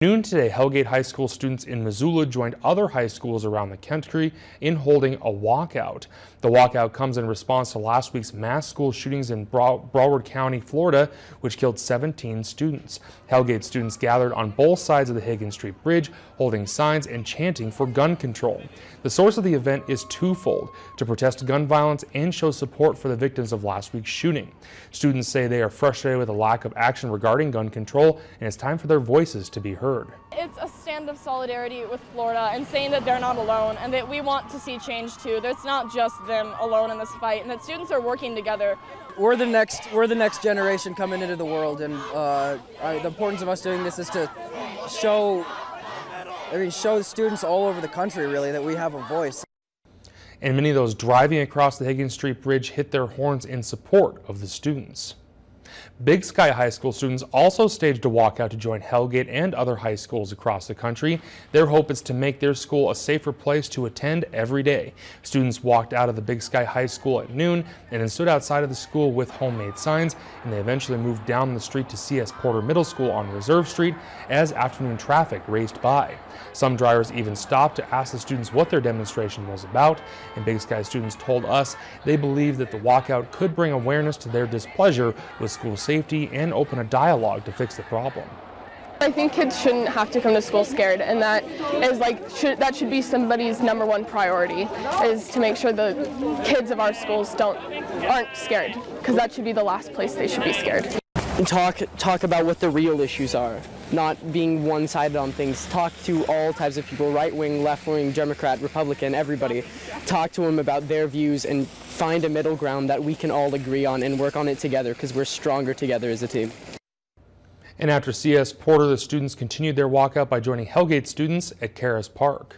Noon today, Hellgate High School students in Missoula joined other high schools around the country in holding a walkout. The walkout comes in response to last week's mass school shootings in Broward County, Florida, which killed 17 students. Hellgate students gathered on both sides of the Higgins Street Bridge, holding signs and chanting for gun control. The source of the event is twofold: to protest gun violence and show support for the victims of last week's shooting. Students say they are frustrated with the lack of action regarding gun control, and it's time for their voices to be heard. It's a stand of solidarity with Florida and saying that they're not alone and that we want to see change too. There's not just them alone in this fight, and that students are working together. We're the next generation coming into the world, and the importance of us doing this is to show students all over the country really that we have a voice. And many of those driving across the Higgins Street Bridge hit their horns in support of the students. Big Sky High School students also staged a walkout to join Hellgate and other high schools across the country. Their hope is to make their school a safer place to attend every day. Students walked out of the Big Sky High School at noon and then stood outside of the school with homemade signs, and they eventually moved down the street to C.S. Porter Middle School on Reserve Street as afternoon traffic raced by. Some drivers even stopped to ask the students what their demonstration was about, and Big Sky students told us they believe that the walkout could bring awareness to their displeasure with school safety and open a dialogue to fix the problem. I think kids shouldn't have to come to school scared, and that is that should be somebody's #1 priority, is to make sure the kids of our schools aren't scared, because that should be the last place they should be scared. Talk about what the real issues are, not being one-sided on things. Talk to all types of people, right-wing, left-wing, Democrat, Republican, everybody. Talk to them about their views and find a middle ground that we can all agree on and work on it together, because we're stronger together as a team. And after C.S. Porter, the students continued their walkout by joining Hellgate students at Caras Park.